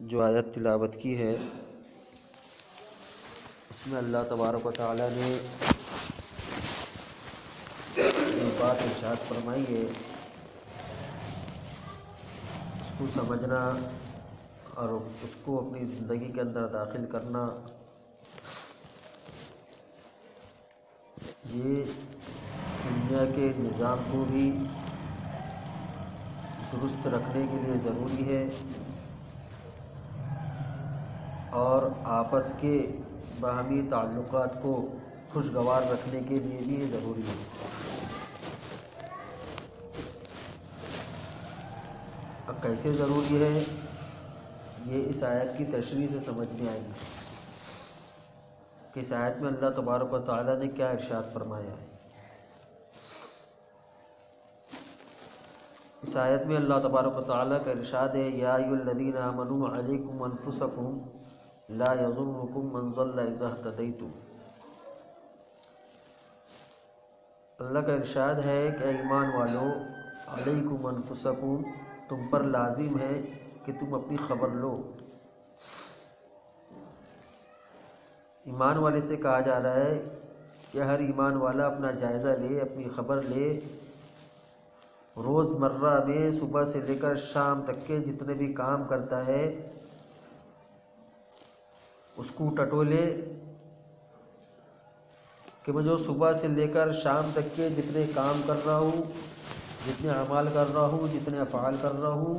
جو آیت تلاوت کی ہے اس میں اللہ تبارک و تعالیٰ نے جو بات ارشاد فرمائی ہے اس کو سمجھنا اور اس کو اپنی زندگی کے اندر داخل کرنا، یہ دنیا کے نظام کو بھی درست رکھنے کے لیے ضروری ہے اور آپس کے باہمی تعلقات کو خوشگوار رکھنے کے لیے بھی یہ ضروری ہے۔ اب کیسے ضروری ہے یہ اس آیت کی تشریح سے سمجھ میں آئے گی کہ اس آیت میں اللہ تبارک و تعالیٰ نے کیا ارشاد فرمایا ہے۔ اس آیت میں اللہ تبارک و تعالیٰ کا ارشاد ہے یا ایھا الذین آمنوا علیکم انفسکم لا یضرکم من ضل اذا اہتدیتم۔ اللہ کا ارشاد ہے کہ ایمان والو علیکم انفسکم، تم پر لازم ہے کہ تم اپنی خبر لو۔ ایمان والے سے کہا جا رہا ہے کہ ہر ایمان والا اپنا جائزہ لے، اپنی خبر لے، روز مرہ میں صبح سے لے کر شام تک کے جتنے بھی کام کرتا ہے اس کو ٹٹولے کہ میں جو صبح سے لے کر شام تک کے جتنے کام کر رہا ہوں، جتنے اعمال کر رہا ہوں، جتنے افعال کر رہا ہوں،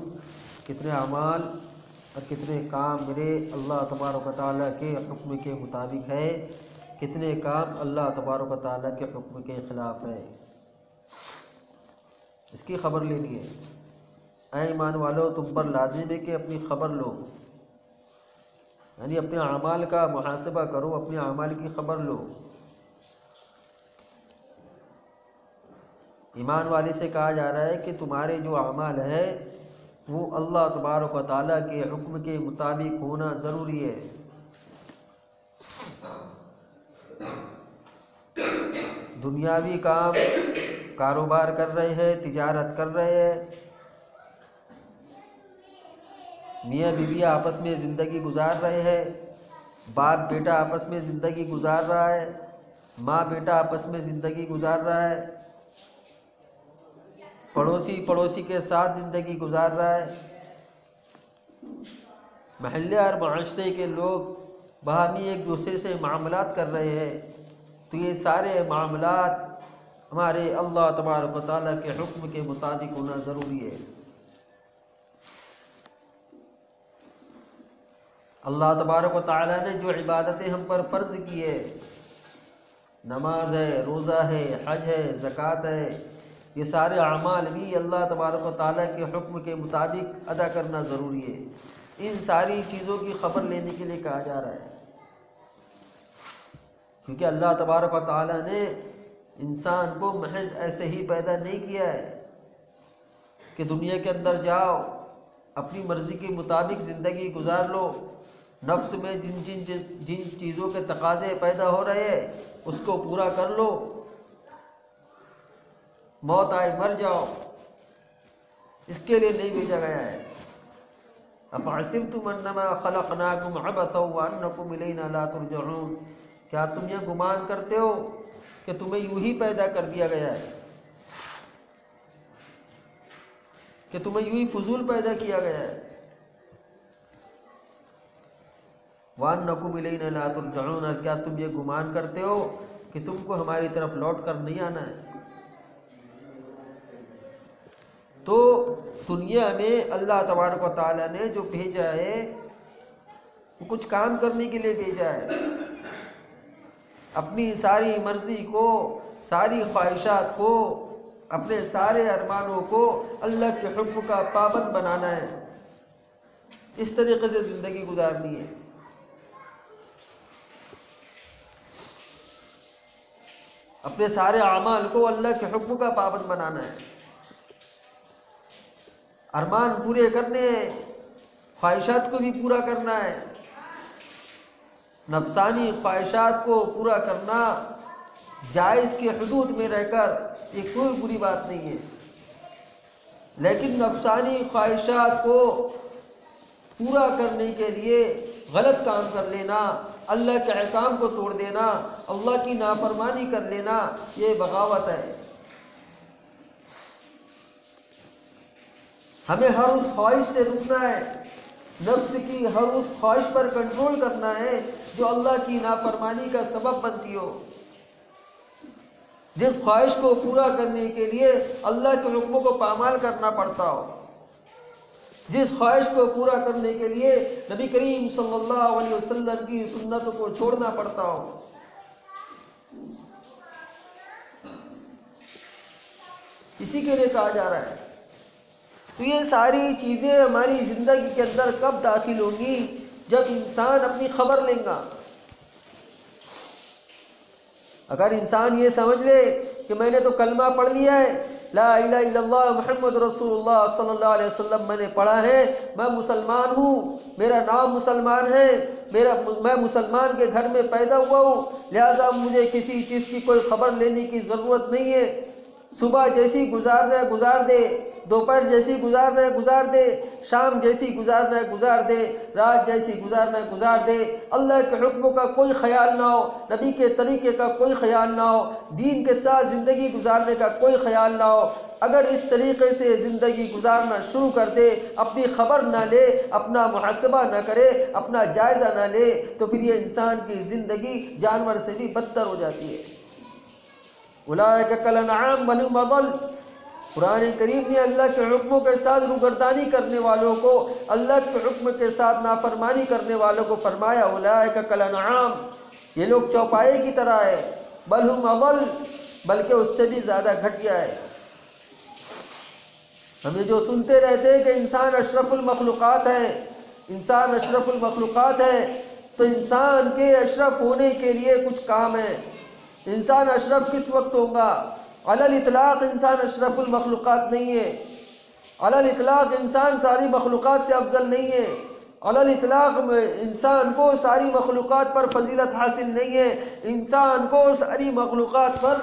کتنے اعمال اور کتنے کام میرے اللہ تبارک و تعالیٰ کے حکم کے مطابق ہے، کتنے کام اللہ تبارک و تعالیٰ کے حکم کے خلاف ہے، اس کی خبر لینی ہے۔ اے ایمان والو تم پر لازم ہے کہ اپنی خبر لو، یعنی اپنے اعمال کا محاسبہ کرو، اپنے اعمال کی خبر لو۔ ایمان والے سے کہا جا رہا ہے کہ تمہارے جو اعمال ہے وہ اللہ تبارک و تعالیٰ کے حکم کے مطابق ہونا ضروری ہے۔ دنیاوی کام، کاروبار کر رہے ہیں، تجارت کر رہے ہیں، میاں بیوی آپس میں زندگی گزار رہے ہیں، باپ بیٹا آپس میں زندگی گزار رہا ہے، ماں بیٹا آپس میں زندگی گزار رہا ہے، پڑوسی کے ساتھ زندگی گزار رہا ہے، محلے اور معاشرے کے لوگ باہمی ایک دوسرے سے معاملات کر رہے ہیں، تو یہ سارے معاملات ہمارے اللہ تبارک و تعالیٰ کے حکم کے مطابق ہونا ضروری ہے۔ اللہ تبارک و تعالیٰ نے جو عبادتیں ہم پر فرض کی ہے، نماز ہے، روزہ ہے، حج ہے، زکوٰۃ ہے، یہ سارے اعمال بھی اللہ تبارک و تعالیٰ کے حکم کے مطابق ادا کرنا ضروری ہے۔ ان ساری چیزوں کی خبر لینے کے لیے کہا جا رہا ہے، کیونکہ اللہ تبارک و تعالیٰ نے انسان کو محض ایسے ہی پیدا نہیں کیا ہے کہ دنیا کے اندر جاؤ اپنی مرضی کے مطابق زندگی گزار لو، نفس میں جن چیزوں کے تقاضے پیدا ہو رہے ہیں اس کو پورا کر لو، موت آئے مر جاؤ، اس کے لیے نہیں بھیجا گیا ہے۔ افحسبتم انما خلقناکم عبثا وانکم الینا لا ترجعون، کیا تم یہ گمان کرتے ہو کہ تمہیں یوں ہی پیدا کر دیا گیا ہے، کہ تمہیں یوں ہی فضول پیدا کیا گیا ہے؟ وانکم الینا لا ترجعون، اور کیا تم یہ گمان کرتے ہو کہ تم کو ہماری طرف لوٹ کر نہیں آنا ہے؟ تو دنیا میں اللہ تبارک و تعالیٰ نے جو بھیجا ہے وہ کچھ کام کرنے کے لیے بھیجا ہے، اپنی ساری مرضی کو، ساری خواہشات کو، اپنے سارے ارمانوں کو اللہ کے حکم کا پابند بنانا ہے، اس طریقے سے زندگی گزارنی ہے۔ اپنے سارے اعمال کو اللہ کے حکم کا پابند بنانا ہے، ارمان پورے کرنے ہیں، خواہشات کو بھی پورا کرنا ہے، نفسانی خواہشات کو پورا کرنا جائز کے حدود میں رہ کر یہ کوئی بری بات نہیں ہے، لیکن نفسانی خواہشات کو پورا کرنے کے لیے غلط کام کر لینا، اللہ کے احکام کو توڑ دینا، اللہ کی نافرمانی کر لینا، یہ بغاوت ہے۔ ہمیں ہر اس خواہش سے رکنا ہے، نفس کی ہر اس خواہش پر کنٹرول کرنا ہے جو اللہ کی نافرمانی کا سبب بنتی ہو، جس خواہش کو پورا کرنے کے لیے اللہ کے حکموں کو پامال کرنا پڑتا ہو، جس خواہش کو پورا کرنے کے لیے نبی کریم صلی اللہ علیہ وسلم کی سنتوں کو چھوڑنا پڑتا ہو۔ اسی کے لیے کہا جا رہا ہے۔ تو یہ ساری چیزیں ہماری زندگی کے اندر کب داخل ہوں گی؟ جب انسان اپنی خبر لے گا۔ اگر انسان یہ سمجھ لے کہ میں نے تو کلمہ پڑھ لیا ہے، لا الہ الا اللہ محمد رسول اللہ صلی اللہ علیہ وسلم میں نے پڑھا ہے، میں مسلمان ہوں، میرا نام مسلمان ہے، میں مسلمان کے گھر میں پیدا ہوا ہوں، لہذا مجھے کسی چیز کی کوئی خبر لینے کی ضرورت نہیں ہے، صبح جیسی گزارنا ہے گزار دے، دوپہر جیسی گزارنا ہے گزار دے، شام جیسی گزارنا ہے گزار دے، رات جیسی گزارنا ہے گزار دے، اللہ کے حکموں کا کوئی خیال نہ ہو، نبی کے طریقے کا کوئی خیال نہ ہو، دین کے ساتھ زندگی گزارنے کا کوئی خیال نہ ہو۔ اگر اس طریقے سے زندگی گزارنا شروع کر دے، اپنی خبر نہ لے، اپنا محاسبہ نہ کرے، اپنا جائزہ نہ لے، تو پھر یہ انسان کی زندگی جانور سے بھی بدتر ہو جاتی ہے۔ اولئک کالانعام بل هم اضل۔ قرآن کریم نے اللہ کے حکموں کے ساتھ روگردانی کرنے والوں کو، اللہ کے حکم کے ساتھ نافرمانی کرنے والوں کو فرمایا اولئک کالانعام، یہ لوگ چوپائے کی طرح ہے، بل هم اضل، بلکہ اس سے بھی زیادہ گھٹیا ہے۔ ہمیں جو سنتے رہتے ہیں کہ انسان اشرف المخلوقات ہے، انسان اشرف المخلوقات ہے، تو انسان کے اشرف ہونے کے لیے کچھ کام ہے۔ انسان اشرف کس وقت ہوگا؟ علی الاطلاق انسان اشرف المخلوقات نہیں ہے، علی الاطلاق انسان ساری مخلوقات سے افضل نہیں ہے، علی الاطلاق انسان کو ساری مخلوقات پر فضیلت حاصل نہیں ہے، انسان کو ساری مخلوقات پر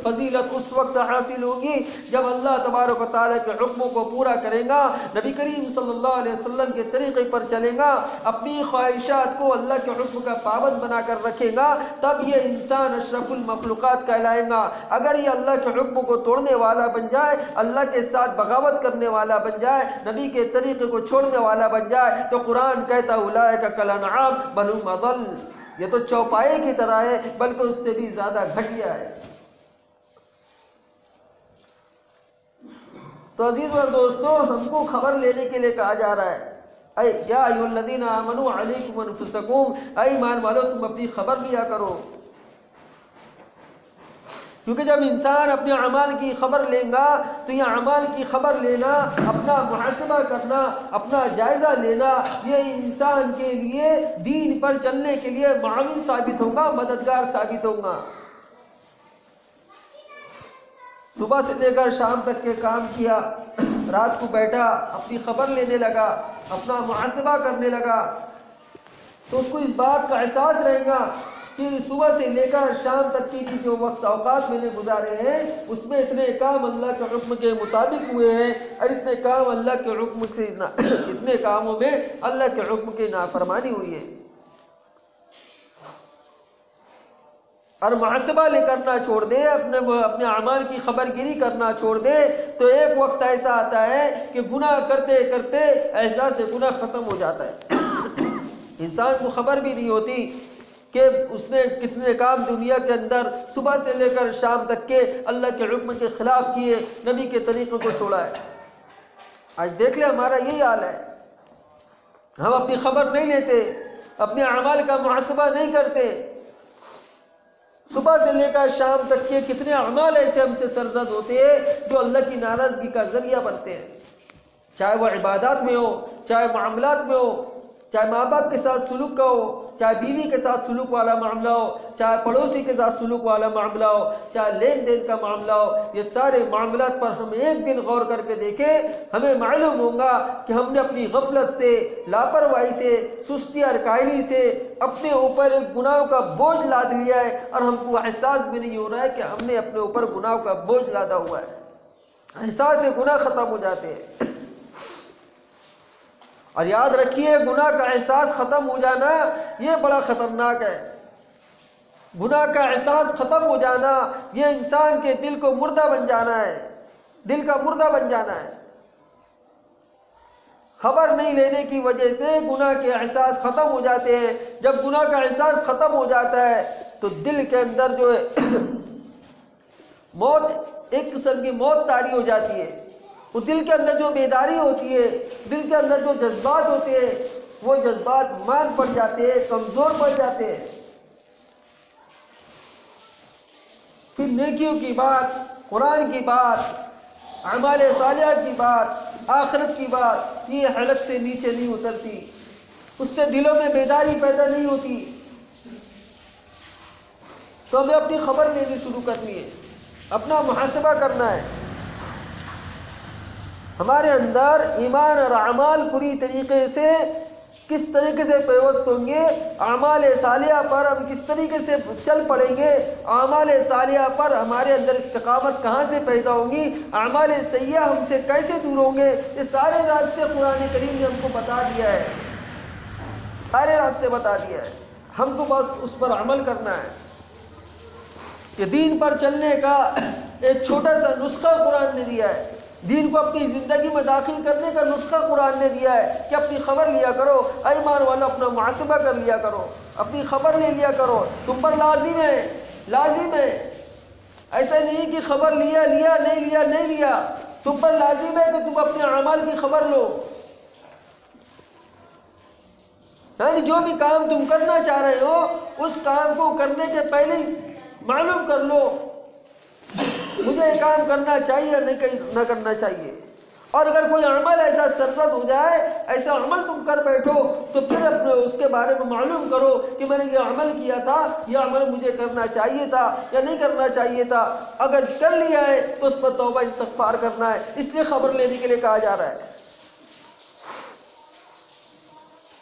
فضیلت اس وقت حاصل ہوگی جب اللہ تبارک و تعالیٰ کے حکموں کو پورا کرے گا، نبی کریم صلی اللہ علیہ وسلم کے طریقے پر چلے گا، اپنی خواہشات کو اللہ کے حکم کا پابند بنا کر رکھے گا، تب یہ انسان اشرف المخلوقات کہلائے گا۔ اگر یہ اللہ کے حکم کو توڑنے والا بن جائے، اللہ کے ساتھ بغاوت کرنے والا بن جائے، نبی کے طریقے کو چھوڑنے والا بن جائے، تو قرآن کہتا اولئک کالانعام بل هم اضل، یہ تو چوپائے کی طرح ہے بلکہ اس سے بھی زیادہ گھٹیا ہے۔ تو عزیز اور دوستو، ہم کو خبر لینے کے لیے کہا جا رہا ہے، اے یا ایھا الذین آمنوا علیکم انفسکم، اے ایمان والو تم اپنی خبر لیا کرو، کیونکہ جب انسان اپنے اعمال کی خبر لے گا تو یہ اعمال کی خبر لینا، اپنا محاسبہ کرنا، اپنا جائزہ لینا، یہ انسان کے لیے دین پر چلنے کے لیے معاون ثابت ہوگا، مددگار ثابت ہوگا۔ صبح سے لے کر شام تک کے کام کیا، رات کو بیٹھا اپنی خبر لینے لگا، اپنا محاسبہ کرنے لگا، تو اس کو اس بات کا احساس رہے گا کہ صبح سے لے کر شام تک کی جو وقت اوقات میں نے گزارے ہیں اس میں اتنے کام اللہ کے حکم کے مطابق ہوئے ہیں، اور اتنے کام اللہ کے حکم سے اتنے کاموں میں اللہ کے حکم کی نافرمانی ہوئی ہے۔ اور محاسبہ لے کرنا چھوڑ دے، اپنے اعمال کی خبر گیری کرنا چھوڑ دے، تو ایک وقت ایسا آتا ہے کہ گناہ کرتے کرتے احساس گناہ ختم ہو جاتا ہے، انسان کو خبر بھی نہیں ہوتی کہ اس نے کتنے کام دنیا کے اندر صبح سے لے کر شام تک کے اللہ کے حکم کے خلاف کیے، نبی کے طریقوں کو چھوڑا ہے۔ آج دیکھ لیں ہمارا یہی حال ہے، ہم اپنی خبر نہیں لیتے، اپنے اعمال کا محاسبہ نہیں کرتے، صبح سے لے کر شام تک کے کتنے اعمال ایسے ہم سے سرزد ہوتے ہیں جو اللہ کی ناراضگی کا ذریعہ بنتے ہیں، چاہے وہ عبادات میں ہو، چاہے معاملات میں ہو، چاہے ماں باپ کے ساتھ سلوک کا ہو، چاہے بیوی کے ساتھ سلوک والا معاملہ ہو، چاہے پڑوسی کے ساتھ سلوک والا معاملہ ہو، چاہے لین دین کا معاملہ ہو، یہ سارے معاملات پر ہم ایک دن غور کر کے دیکھیں، ہمیں معلوم ہوگا کہ ہم نے اپنی غفلت سے، لاپرواہی سے، سستی اور کاہلی سے اپنے اوپر گناہوں کا بوجھ لاد لیا ہے، اور ہم کو احساس بھی نہیں ہو رہا ہے کہ ہم نے اپنے اوپر گناہوں کا بوجھ لادا ہوا ہے، احساس سے گناہ ختم ہو جاتے ہیں۔ اور یاد رکھیے گناہ کا احساس ختم ہو جانا یہ بڑا خطرناک ہے۔ گناہ کا احساس ختم ہو جانا یہ انسان کے دل کو مردہ بن جانا ہے، دل کا مردہ بن جانا ہے۔ خبر نہیں لینے کی وجہ سے گناہ کے احساس ختم ہو جاتے ہیں۔ جب گناہ کا احساس ختم ہو جاتا ہے تو دل کے اندر جو ہے موت، ایک قسم کی موت طاری ہو جاتی ہے۔ وہ دل کے اندر جو بیداری ہوتی ہے، دل کے اندر جو جذبات ہوتے ہیں، وہ جذبات مات پڑ جاتے ہیں، کمزور پڑ جاتے ہیں۔ پھر نیکیوں کی بات، قرآن کی بات، اعمال صالحہ کی بات، آخرت کی بات، یہ حلق سے نیچے نہیں اترتی، اس سے دلوں میں بیداری پیدا نہیں ہوتی۔ تو ہمیں اپنی خبر لینی شروع کرنی ہے، اپنا محاسبہ کرنا ہے۔ ہمارے اندر ایمان اور اعمال پوری طریقے سے کس طریقے سے پیوست ہوں گے، اعمال صالحہ پر ہم کس طریقے سے چل پڑیں گے، اعمال صالحہ پر ہمارے اندر استقامت کہاں سے پیدا ہوگی، اعمال سیئہ ہم سے کیسے دور ہوں گے، یہ سارے راستے قرآن کریم نے ہم کو بتا دیا ہے، سارے راستے بتا دیا ہے۔ ہم کو بس اس پر عمل کرنا ہے۔ کہ دین پر چلنے کا ایک چھوٹا سا نسخہ قرآن نے دیا ہے، دین کو اپنی زندگی میں داخل کرنے کا نسخہ قرآن نے دیا ہے کہ اپنی خبر لیا کرو، اے ایمان والو اپنا محاسبہ کر لیا کرو، اپنی خبر لے لیا کرو، تم پر لازم ہے، لازم ہے۔ ایسا نہیں کہ خبر لیا نہیں لیا، تم پر لازم ہے کہ تم اپنے اعمال کی خبر لو۔ یعنی جو بھی کام تم کرنا چاہ رہے ہو اس کام کو کرنے کے پہلے معلوم کر لو مجھے یہ کام کرنا چاہیے یا نہ کرنا چاہیے۔ اور اگر کوئی عمل ایسا سرزد ہو جائے، ایسا عمل تم کر بیٹھو، تو پھر اپنے اس کے بارے میں معلوم کرو کہ میں نے یہ عمل کیا تھا، یہ عمل مجھے کرنا چاہیے تھا یا نہیں کرنا چاہیے تھا۔ اگر کر لیا ہے تو اس پر توبہ استغفار کرنا ہے، اس لیے خبر لینے کے لیے کہا جا رہا ہے۔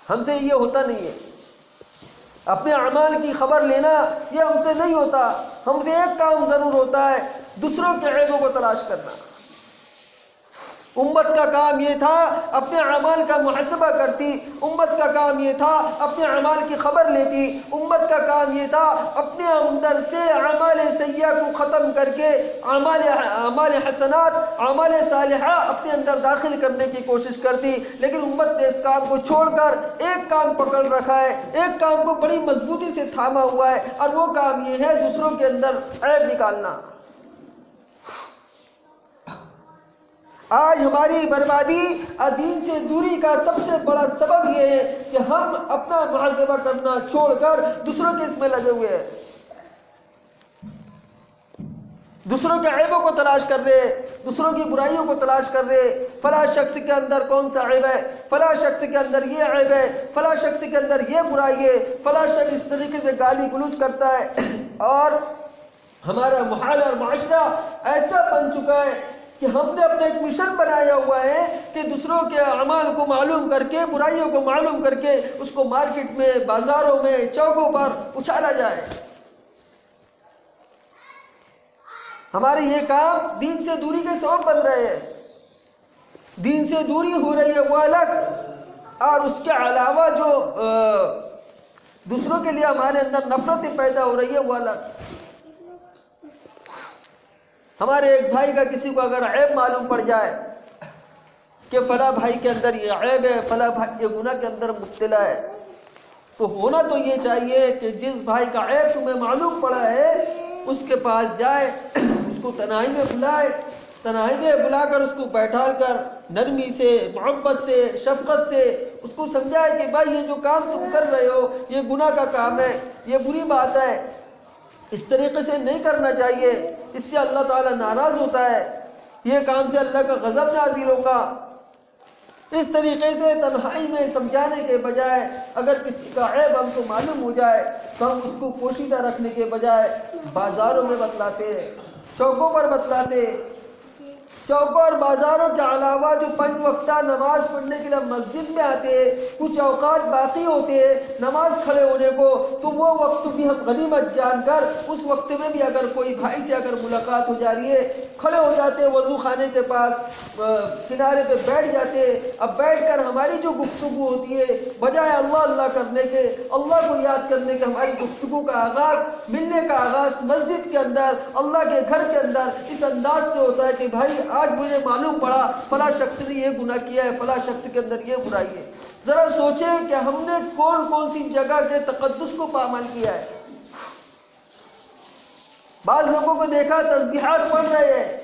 ہم سے یہ ہوتا نہیں ہے، اپنے اعمال کی خبر لینا یہ ہم سے نہیں ہوتا۔ ہم سے ایک کام ضرور ہوتا ہے، دوسروں کے عیبوں کو تلاش کرنا۔ امت کا کام یہ تھا اپنے اعمال کا محاسبہ کرتی، امت کا کام یہ تھا اپنے اعمال کی خبر لیتی، امت کا کام یہ تھا اپنے اندر سے اعمال سیئہ کو ختم کر کے اعمال حسنات، اعمال صالحہ اپنے اندر داخل کرنے کی کوشش کرتی۔ لیکن امت نے اس کام کو چھوڑ کر ایک کام پکڑ رکھا ہے، ایک کام کو بڑی مضبوطی سے تھاما ہوا ہے، اور وہ کام یہ ہے دوسروں کے اندر عیب نکالنا۔ آج ہماری بربادی اور دین سے دوری کا سب سے بڑا سبب یہ ہے کہ ہم اپنا محاسبہ کرنا چھوڑ کر دوسروں کے اس میں لگے ہوئے ہیں، دوسروں کے عیبوں کو تلاش کر رہے، دوسروں کی برائیوں کو تلاش کر رہے۔ فلاں شخص کے اندر کون سا عیب ہے، فلاں شخص کے اندر یہ عیب ہے، فلاں شخص کے اندر یہ برائی ہے، فلاں شخص اس طریقے سے گالی گلوچ کرتا ہے۔ اور ہمارا محال اور معاشرہ ایسا بن چکا ہے کہ ہم نے اپنا ایک مشن بنایا ہوا ہے کہ دوسروں کے اعمال کو معلوم کر کے، برائیوں کو معلوم کر کے اس کو مارکیٹ میں، بازاروں میں، چوکوں پر اچھالا جائے۔ ہمارے یہ کام دین سے دوری کے سبب بن رہے ہیں۔ دین سے دوری ہو رہی ہے وہ الگ، اور اس کے علاوہ جو دوسروں کے لیے ہمارے اندر نفرت پیدا ہو رہی ہے وہ الگ۔ ہمارے ایک بھائی کا کسی کو اگر عیب معلوم پڑ جائے کہ فلاں بھائی کے اندر یہ عیب ہے، فلاں بھائی یہ گناہ کے اندر مبتلا ہے، تو ہونا تو یہ چاہیے کہ جس بھائی کا عیب تمہیں معلوم پڑا ہے اس کے پاس جائے، اس کو تنہائی میں بلائے، تنہائی میں بلا کر اس کو بیٹھا کر نرمی سے، محبت سے، شفقت سے اس کو سمجھائے کہ بھائی یہ جو کام تم کر رہے ہو یہ گناہ کا کام ہے، یہ بری بات ہے، اس طریقے سے نہیں کرنا چاہیے، اس سے اللہ تعالیٰ ناراض ہوتا ہے، یہ کام سے اللہ کا غضب نازل ہوگا۔ اس طریقے سے تنہائی میں سمجھانے کے بجائے اگر کسی کا عیب ہم کو معلوم ہو جائے تو ہم اس کو پوشیدہ رکھنے کے بجائے بازاروں میں بتلاتے، چوکوں پر بتلاتے، چوکوں اور بازاروں کے علاوہ جو 5 وقتہ نماز پڑھنے کے لیے مسجد میں آتے ہیں، کچھ اوقات باقی ہوتے ہیں نماز کھڑے ہونے کو، تو وہ وقت بھی ہم غنیمت جان کر اس وقت میں بھی اگر کوئی بھائی سے اگر ملاقات ہو جا رہی ہے، کھڑے ہو جاتے ہیں وضو خانے کے پاس کنارے پہ بیٹھ جاتے ہیں۔ اب بیٹھ کر ہماری جو گفتگو ہوتی ہے بجائے اللہ اللہ کرنے کے، اللہ کو یاد کرنے کے، ہماری گفتگو کا آغاز، ملنے کا آغاز مسجد کے اندر، اللہ کے گھر کے اندر اس انداز سے ہوتا ہے کہ بھائی آج مجھے معلوم پڑا فلاں شخص نے یہ گناہ کیا ہے، فلاں شخص کے اندر یہ برائی ہے۔ ذرا سوچیں کہ ہم نے کون کون سی جگہ کے تقدس کو پامال کیا ہے۔ بعض لوگوں کو دیکھا تسبیحات پڑھ رہے ہیں،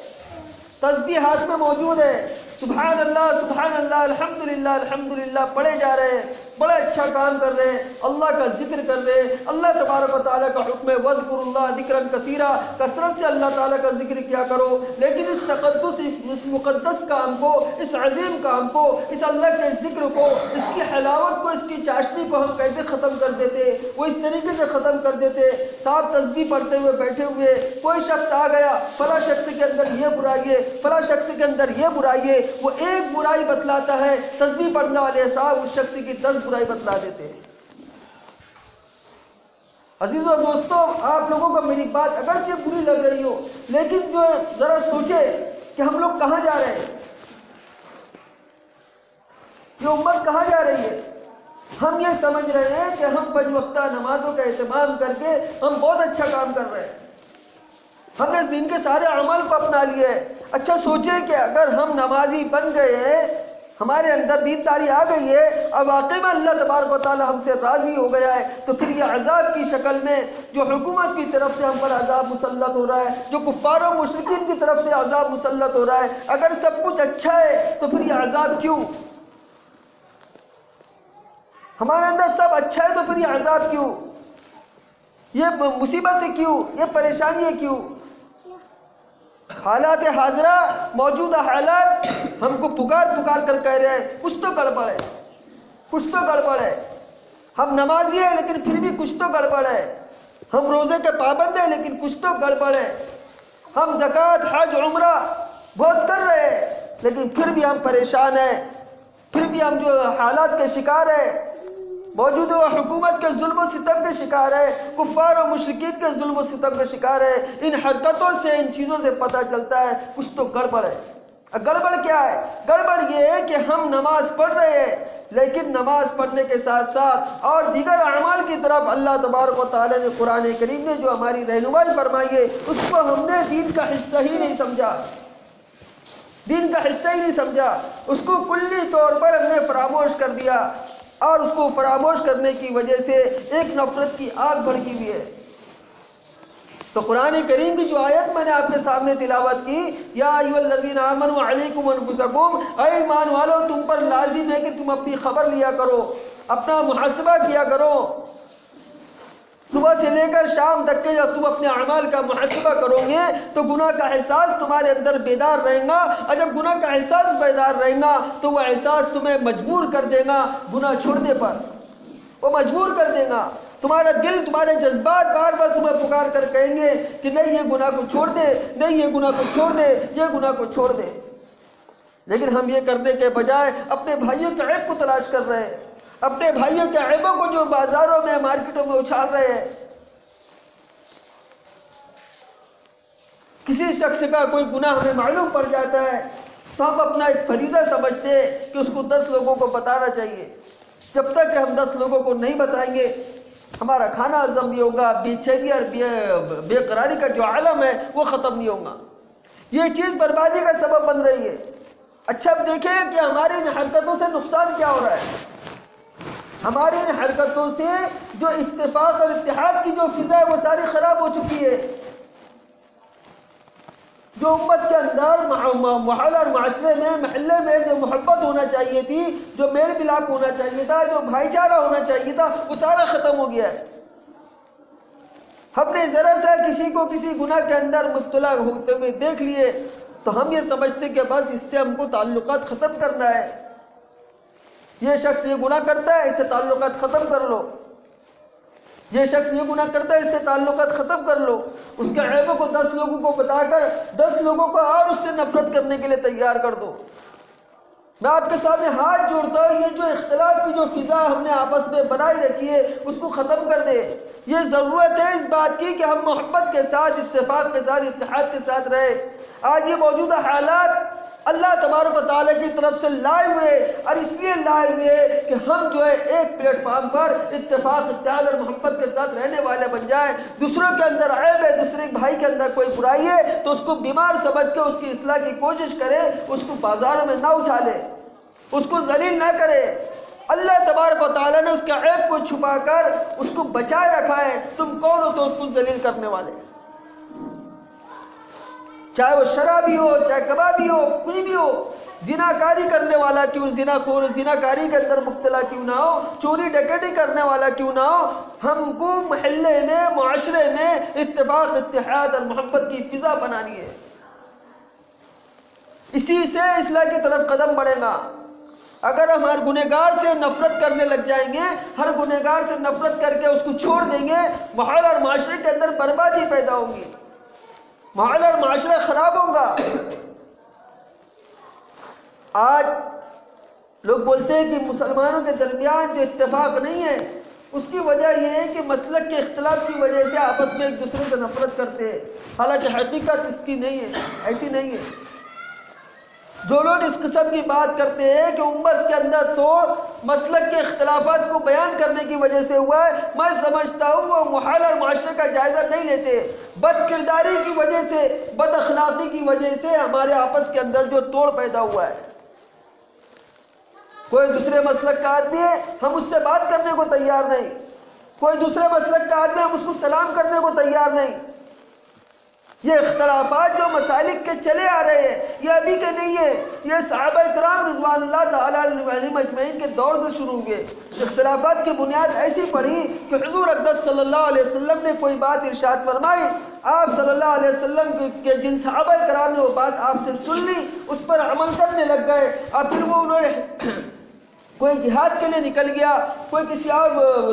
تسبیح ہاتھ میں موجود ہے، سبحان اللہ الحمدللہ الحمدللہ پڑھے جا رہے ہیں، بڑا اچھا کام کر رہے ہیں، اللہ کا ذکر کر رہے ہیں۔ اللہ تبارک و تعالیٰ کا حکم ہے وَاذْكُرُوا اللَّهَ ذِكْرًا كَثِيرًا، کثرت سے اللہ تعالیٰ کا ذکر کیا کرو۔ لیکن اس تقدس، اس مقدس کام کو، اس عظیم کام کو، اس اللہ کے ذکر کو، اس کی حلاوت کو، اس کی چاشنی کو ہم کیسے ختم کر دیتے؟ وہ اس طریقے سے ختم کر دیتے، صاحب تسبیح پڑھتے ہوئے بیٹھے ہوئے کوئی شخص آ گیا، فلاں شخص کے اندر یہ برائی ہے، فلاں شخص کے اندر یہ برائی ہے، وہ ایک برائی بتلاتا ہے، تسبیح پڑھنے والے صاحب اس شخص کی 10 برائی بتلا دیتے ہیں۔ عزیزو دوستو، آپ لوگوں کو میری بات اگرچہ بری لگ رہی ہو، لیکن جو ذرا سوچے کہ ہم لوگ کہاں جا رہے ہیں، یہ امت کہاں جا رہی ہے؟ ہم یہ سمجھ رہے ہیں کہ ہم 5 وقتہ نمازوں کا اہتمام کر کے ہم بہت اچھا کام کر رہے ہیں، ہم نے اس دین کے سارے عمل کو اپنا لیے ہے۔ اچھا سوچیں کہ اگر ہم نمازی بن گئے ہیں، ہمارے اندر دینداری آ گئی ہے، اب واقعی میں اللہ تبارک و تعالی ہم سے راضی ہو گیا ہے، تو پھر یہ عذاب کی شکل میں جو حکومت کی طرف سے ہم پر عذاب مسلط ہو رہا ہے، جو کفار و مشرکین کی طرف سے عذاب مسلط ہو رہا ہے، اگر سب کچھ اچھا ہے تو پھر یہ عذاب کیوں؟ ہمارے اندر سب اچھا ہے تو پھر یہ عذاب کیوں؟ یہ مصیبتیں کیوں؟ یہ پریشانیاں کیوں؟ حالات حاضرہ، موجودہ حالات ہم کو پکار کر کہہ رہے ہیں کچھ تو گڑبڑ ہے، کچھ تو گڑبڑ ہے۔ ہم نمازی ہیں لیکن پھر بھی کچھ تو گڑبڑ ہے، ہم روزے کے پابند ہیں لیکن کچھ تو گڑبڑ ہے، ہم زکوٰۃ، حج، عمرہ بہت کر رہے ہیں لیکن پھر بھی ہم پریشان ہیں، پھر بھی ہم جو حالات کے شکار ہیں، موجودہ حکومت کے ظلم و ستم کے شکار ہے، کفار و مشرکین کے ظلم و ستم کے شکار ہے۔ ان حرکتوں سے، ان چیزوں سے پتہ چلتا ہے کچھ تو گڑبڑ ہے۔ گڑبڑ کیا ہے؟ گڑبڑ یہ ہے کہ ہم نماز پڑھ رہے ہیں لیکن نماز پڑھنے کے ساتھ ساتھ اور دیگر اعمال کی طرف اللہ تبارک و تعالیٰ نے قرآن کریم میں جو ہماری رہنمائی فرمائی ہے اس کو ہم نے دین کا حصہ ہی نہیں سمجھا، دین کا حصہ ہی نہیں سمجھا، اس کو کلی طور پر ہم نے فراموش کر دیا، اور اس کو فراموش کرنے کی وجہ سے ایک نفرت کی آگ بھڑکی ہوئی ہے۔ تو قرآن کریم کی جو آیت میں نے آپ کے سامنے تلاوت کی، یا ایھا الذین آمنوا علیکم انفسکم، اے ایمان والو تم پر لازم ہے کہ تم اپنی خبر لیا کرو، اپنا محاسبہ کیا کرو، صبح سے لے کر شام تک کے جب تم اپنے اعمال کا محاسبہ کرو گے تو گناہ کا احساس تمہارے اندر بیدار رہے گا، اور جب گناہ کا احساس بیدار رہے گا تو وہ احساس تمہیں مجبور کر دے گا گناہ چھوڑنے پر، وہ مجبور کر دے گا، تمہارا دل، تمہارے جذبات بار بار تمہیں پکار کر کہیں گے کہ نہیں یہ گناہ کو چھوڑ دے، نہیں یہ گناہ کو چھوڑ دے، یہ گناہ کو چھوڑ دے۔ لیکن ہم یہ کرنے کے بجائے اپنے بھائیوں کے عیب کو تلاش کر رہے ہیں، اپنے بھائیوں کے عیبوں کو جو بازاروں میں، مارکیٹوں میں اچھال رہے ہیں۔ کسی شخص کا کوئی گناہ ہمیں معلوم پڑ جاتا ہے تو ہم اپنا ایک فریضہ سمجھتے ہیں کہ اس کو 10 لوگوں کو بتانا چاہیے۔ جب تک کہ ہم 10 لوگوں کو نہیں بتائیں گے ہمارا کھانا ہضم نہیں ہوگا، بے چینی اور بے قراری کا جو عالم ہے وہ ختم نہیں ہوگا، یہ چیز بربادی کا سبب بن رہی ہے۔ اچھا اب دیکھیں کہ ہماری ان حرکتوں سے نقصان کیا ہو رہا ہے۔ ہماری ان حرکتوں سے جو اتفاق اور اتحاد کی جو فضا ہے وہ ساری خراب ہو چکی ہے۔ جو امت کے اندر محلہ اور معاشرے میں، محلے میں جو محبت ہونا چاہیے تھی، جو میل ملاپ ہونا چاہیے تھا، جو بھائی چارہ ہونا چاہیے تھا، وہ سارا ختم ہو گیا ہے۔ ہم نے ذرا سا کسی کو کسی گناہ کے اندر مبتلا ہوتے ہوئے دیکھ لیے تو ہم یہ سمجھتے کہ بس اس سے ہم کو تعلقات ختم کرنا ہے، یہ شخص یہ گناہ کرتا ہے اس سے تعلقات ختم کر لو۔ یہ شخص یہ گناہ کرتا ہے، اس سے تعلقات ختم کر لو، اس کے عیبوں کو 10 لوگوں کو بتا کر 10 لوگوں کو اور اس سے نفرت کرنے کے لیے تیار کر دو۔ میں آپ کے سامنے ہاتھ جوڑتا ہوں، یہ جو اختلاف کی جو فضا ہم نے آپس میں بنائی رکھی ہے اس کو ختم کر دے۔ یہ ضرورت ہے اس بات کی کہ ہم محبت کے ساتھ، اتفاق کے ساتھ، اتحاد کے ساتھ رہے۔ آج یہ موجودہ حالات اللہ تبارک و تعالیٰ کی طرف سے لائے ہوئے، اور اس لیے لائے ہوئے کہ ہم جو ہے ایک پلیٹ فارم پر اتفاق، اتحاد اور محبت کے ساتھ رہنے والے بن جائیں۔ دوسروں کے اندر عیب ہے، دوسرے بھائی کے اندر کوئی برائی ہے تو اس کو بیمار سمجھ کے اس کی اصلاح کی کوشش کرے، اس کو بازاروں میں نہ اچھالے، اس کو ذلیل نہ کرے۔ اللہ تبارک و تعالیٰ نے اس کے عیب کو چھپا کر اس کو بچائے رکھا ہے۔ تم کون ہو تو اس کو ذلیل کرنے والے؟ چاہے وہ شرابی ہو، چاہے کبابی ہو، کوئی بھی ہو، زناکاری کرنے والا کیوں، زناکاری کے اندر مبتلا کیوں نہ ہو، چوری ڈکیٹی کرنے والا کیوں نہ ہو، ہم کو محلے میں، معاشرے میں اتفاق، اتحاد اور محبت کی فضا بنانی ہے۔ اسی سے اصلاح کی طرف قدم بڑھے گا۔ اگر ہم ہر گنہگار سے نفرت کرنے لگ جائیں گے، ہر گنہگار سے نفرت کر کے اس کو چھوڑ دیں گے، ماحول اور معاشرے کے اندر بربادی پیدا ہوگی، ماحول اور معاشرہ خراب ہوگا۔ آج لوگ بولتے ہیں کہ مسلمانوں کے درمیان جو اتفاق نہیں ہے، اس کی وجہ یہ ہے کہ مسلک کے اختلاف کی وجہ سے آپس میں ایک دوسرے سے نفرت کرتے ہیں، حالانکہ حقیقت اس کی نہیں ہے، ایسی نہیں ہے۔ جو لوگ اس قسم کی بات کرتے ہیں کہ امت کے اندر تو مسلک کے اختلافات کو بیان کرنے کی وجہ سے ہوا ہے، میں سمجھتا ہوں وہ ماحول اور معاشرے کا جائزہ نہیں لیتے۔ بد کرداری کی وجہ سے، بد اخلاقی کی وجہ سے ہمارے آپس کے اندر جو توڑ پیدا ہوا ہے۔ کوئی دوسرے مسلک کا آدمی ہے، ہم اس سے بات کرنے کو تیار نہیں، کوئی دوسرے مسلک کا آدمی، ہم اس کو سلام کرنے کو تیار نہیں۔ یہ اختلافات جو مسالک کے چلے آ رہے ہیں، یہ ابھی کے نہیں ہے، یہ صحابہ کرام رضوان اللہ تعالیٰ علیہم اجمعین کے دور سے شروع ہوئے۔ اختلافات کی بنیاد ایسی پڑی کہ حضور اقدس صلی اللہ علیہ وسلم نے کوئی بات ارشاد فرمائی، آپ صلی اللہ علیہ وسلم کے جن صحابہ کرام نے وہ بات آپ سے سن لی، اس پر عمل کرنے لگ گئے، اور پھر وہ انہوں نے کوئی جہاد کے لیے نکل گیا، کوئی کسی اور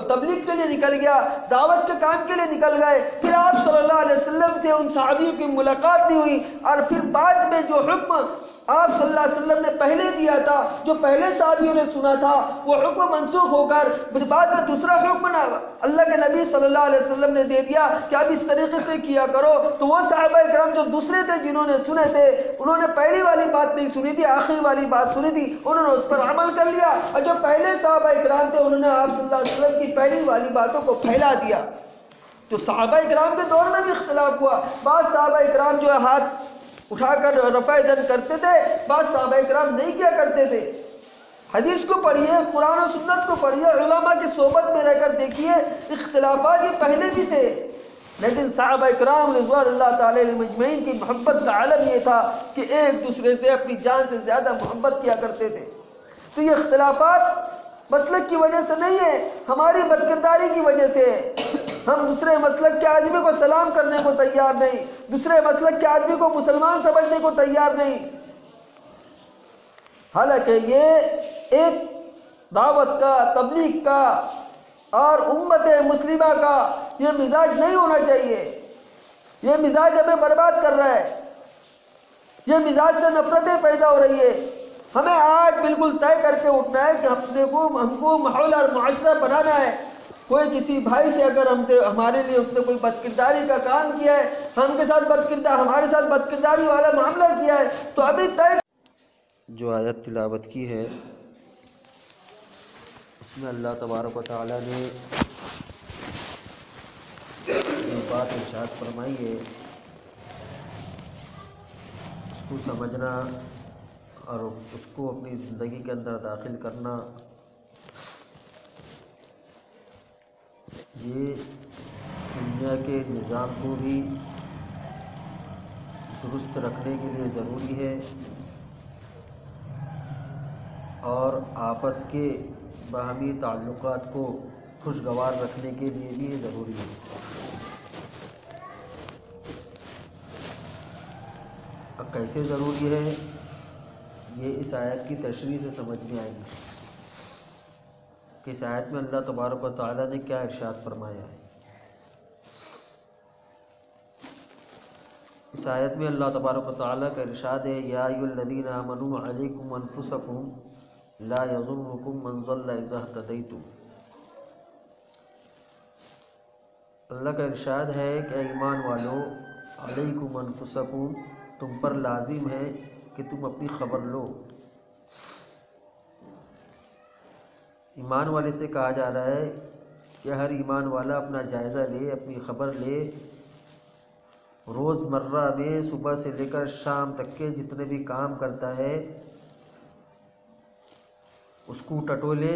تبلیغ کے لیے نکل گیا، دعوت کے کام کے لیے نکل گئے، پھر آپ صلی اللہ علیہ وسلم سے ان صحابیوں کی ملاقات نہیں ہوئی، اور پھر بعد میں جو حکم آپ صلی اللہ علیہ وسلم نے پہلے دیا تھا، جو پہلے صحابیوں نے سنا تھا، وہ حکم منسوخ ہو کر پھر بعد میں دوسرا حکم اللہ کے نبی صلی اللہ علیہ وسلم نے دے دیا کہ اب اس طریقے سے کیا کرو۔ تو وہ صحابہ کرام جو دوسرے تھے، جنہوں نے سنے تھے، انہوں نے پہلی والی بات نہیں سنی تھی، آخری والی بات سنی تھی، انہوں نے اس پر عمل کر لیا، اور جو پہلے صحابہ کرام تھے انہوں نے آپ صلی اللہ علیہ وسلم کی پہلی والی باتوں کو پھیلا دیا۔ تو صحابہ کرام کے دور میں بھی اختلاف ہوا، بعض صحابہ کرام جو ہے ہاتھ اٹھا کر رفع یدین کرتے تھے، بعض صحابہ کرام نہیں کیا کرتے تھے۔ حدیث کو پڑھیے، قرآن و سنت کو پڑھیے، علماء کی صحبت میں رہ کر دیکھیے، اختلافات یہ پہلے بھی تھے، لیکن صحابہ کرام رضوان اللہ تعالی علیہم اجمعین کی محبت کا عالم یہ تھا کہ ایک دوسرے سے اپنی جان سے زیادہ محبت کیا کرتے تھے۔ تو یہ اختلافات مسلک کی وجہ سے نہیں ہے، ہماری بدکرداری کی وجہ سے ہے۔ ہم دوسرے مسلک کے آدمی کو سلام کرنے کو تیار نہیں، دوسرے مسلک کے آدمی کو مسلمان سمجھنے کو تیار نہیں، حالانکہ یہ ایک دعوت کا، تبلیغ کا اور امت مسلمہ کا یہ مزاج نہیں ہونا چاہیے۔ یہ مزاج ہمیں برباد کر رہا ہے، یہ مزاج سے نفرتیں پیدا ہو رہی ہے۔ ہمیں آج بالکل طے کر کے اٹھنا ہے کہ ہم کو ماحول اور معاشرہ بنانا ہے۔ کوئی کسی بھائی سے اگر ہمارے لیے اس نے کوئی بدکرداری کا کام کیا ہے، ہمارے ساتھ بدکرداری والا معاملہ کیا ہے، تو ابھی طے جو آیت تلاوت کی ہے اس میں اللہ تبارک و تعالیٰ نے جو بات ارشاد فرمائی ہے اس کو سمجھنا اور اس کو اپنی زندگی کے اندر داخل کرنا، یہ دنیا کے نظام کو بھی درست رکھنے کے لیے ضروری ہے، اور آپس کے باہمی تعلقات کو خوشگوار رکھنے کے لیے بھی یہ ضروری ہے۔ اب کیسے ضروری ہے یہ اس آیت کی تشریح سے سمجھ میں آئے گی کہ اس آیت میں اللہ تبارک و تعالیٰ نے کیا ارشاد فرمایا ہے۔ اس آیت میں اللہ تبارک و تعالیٰ کا ارشاد ہے یا ایھا الذین آمنوا علیکم انفسکم لا یضرکم من ضل اذا اہتدیتم۔ اللہ کا ارشاد ہے کہ ایمان والو علیکم انفسکم، تم پر لازم ہے کہ تم اپنی خبر لو۔ ایمان والے سے کہا جا رہا ہے کہ ہر ایمان والا اپنا جائزہ لے، اپنی خبر لے، روز مرہ میں صبح سے لے کر شام تک کے جتنے بھی کام کرتا ہے اس کو ٹٹولے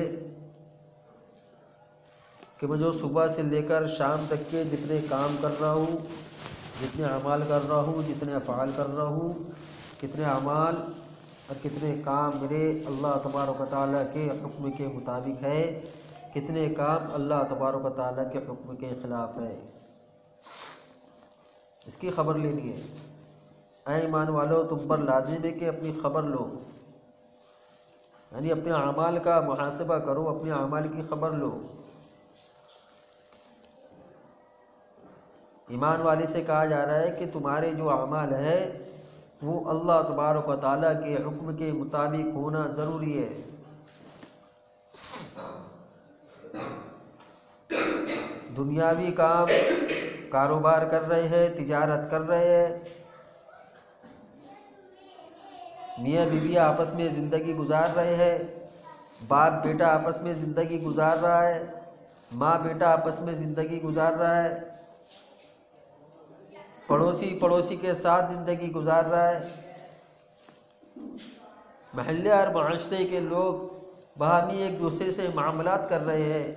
کہ میں جو صبح سے لے کر شام تک کے جتنے کام کر رہا ہوں، جتنے اعمال کر رہا ہوں، جتنے افعال کر رہا ہوں، کتنے اعمال اور کتنے کام میرے اللہ تبارک و تعالیٰ کے حکم کے مطابق ہے، کتنے کام اللہ تبارک و تعالیٰ کے حکم کے خلاف ہے، اس کی خبر لینی ہے۔ اے ایمان والو، تم پر لازم ہے کہ اپنی خبر لو، یعنی اپنے اعمال کا محاسبہ کرو، اپنے اعمال کی خبر لو۔ ایمان والے سے کہا جا رہا ہے کہ تمہارے جو اعمال ہے وہ اللہ تبارک و تعالیٰ کے حکم کے مطابق ہونا ضروری ہے۔ دنیاوی کام، کاروبار کر رہے ہیں، تجارت کر رہے ہیں، میاں بیوی آپس میں زندگی گزار رہے ہیں، باپ بیٹا آپس میں زندگی گزار رہا ہے، ماں بیٹا آپس میں زندگی گزار رہا ہے، پڑوسی کے ساتھ زندگی گزار رہا ہے، محلے اور معاشرے کے لوگ باہمی ایک دوسرے سے معاملات کر رہے ہیں،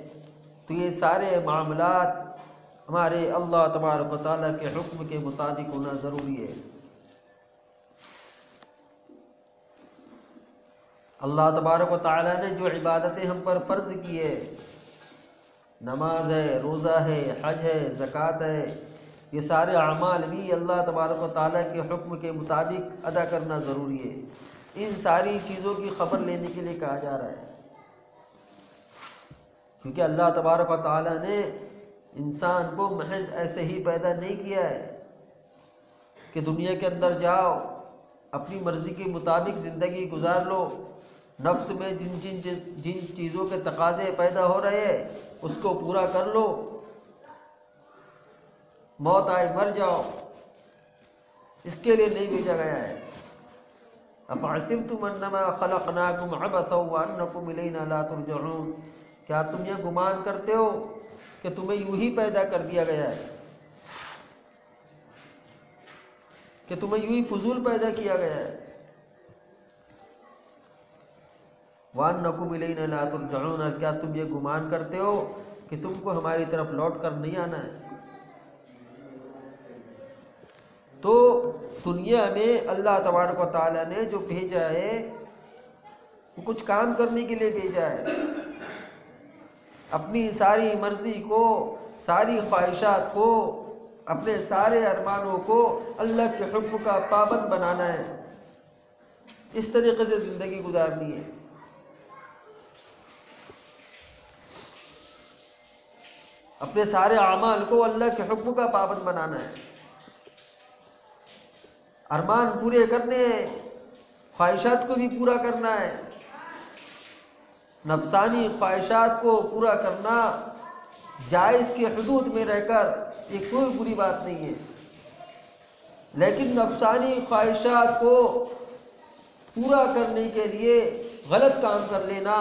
تو یہ سارے معاملات ہمارے اللہ تبارک و تعالیٰ کے حکم کے مطابق ہونا ضروری ہے۔ اللہ تبارک و تعالیٰ نے جو عبادتیں ہم پر فرض کی ہے، نماز ہے، روزہ ہے، حج ہے، زکوٰۃ ہے، یہ سارے اعمال بھی اللہ تبارک و تعالیٰ کے حکم کے مطابق ادا کرنا ضروری ہے۔ ان ساری چیزوں کی خبر لینے کے لیے کہا جا رہا ہے، کیونکہ اللہ تبارک و تعالیٰ نے انسان کو محض ایسے ہی پیدا نہیں کیا ہے کہ دنیا کے اندر جاؤ، اپنی مرضی کے مطابق زندگی گزار لو، نفس میں جن چیزوں کے تقاضے پیدا ہو رہے ہیں اس کو پورا کر لو، موت آئے مر جاؤ، اس کے لیے نہیں بھیجا گیا ہے۔ افحسبتم انما خلقناکم عبثا وانکم الینا لا ترجعون، کیا تم یہ گمان کرتے ہو کہ تمہیں یوں ہی پیدا کر دیا گیا ہے، کہ تمہیں یوں ہی فضول پیدا کیا گیا ہے؟ وَأَنَّكُمْ إِلَيْنَا لَا تُرْجَعُونَ، کیا تم یہ گمان کرتے ہو کہ تم کو ہماری طرف لوٹ کر نہیں آنا ہے؟ تو دنیا میں اللہ تبارک و تعالیٰ نے جو بھیجا ہے وہ کچھ کام کرنے کے لیے بھیجا ہے، اپنی ساری مرضی کو، ساری خواہشات کو، اپنے سارے ارمانوں کو اللہ کے حکم کا پابند بنانا ہے، اس طریقے سے زندگی گزارنی ہے۔ اپنے سارے اعمال کو اللہ کے حکم کا پابند بنانا ہے، ارمان پورے کرنے ہیں، خواہشات کو بھی پورا کرنا ہے۔ نفسانی خواہشات کو پورا کرنا جائز کے حدود میں رہ کر یہ کوئی بری بات نہیں ہے، لیکن نفسانی خواہشات کو پورا کرنے کے لیے غلط کام کر لینا،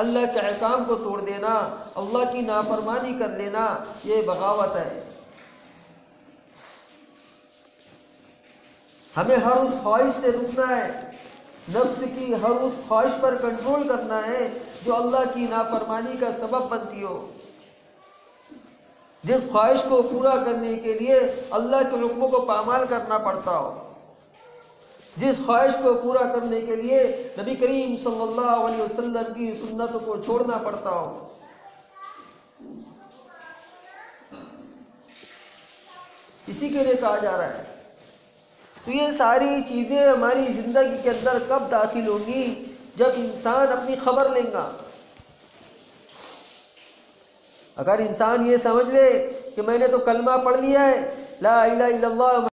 اللہ کے احکام کو توڑ دینا، اللہ کی نافرمانی کر لینا، یہ بغاوت ہے۔ ہمیں ہر اس خواہش سے رکنا ہے، نفس کی ہر اس خواہش پر کنٹرول کرنا ہے جو اللہ کی نافرمانی کا سبب بنتی ہو، جس خواہش کو پورا کرنے کے لیے اللہ کے حکموں کو پامال کرنا پڑتا ہو، جس خواہش کو پورا کرنے کے لیے نبی کریم صلی اللہ علیہ وسلم کی سنتوں کو چھوڑنا پڑتا ہو۔ اسی کے لیے کہا جا رہا ہے۔ تو یہ ساری چیزیں ہماری زندگی کے اندر کب داخل ہوں گی؟ جب انسان اپنی خبر لے گا۔ اگر انسان یہ سمجھ لے کہ میں نے تو کلمہ پڑھ لیا ہے، لا الہ الا اللہ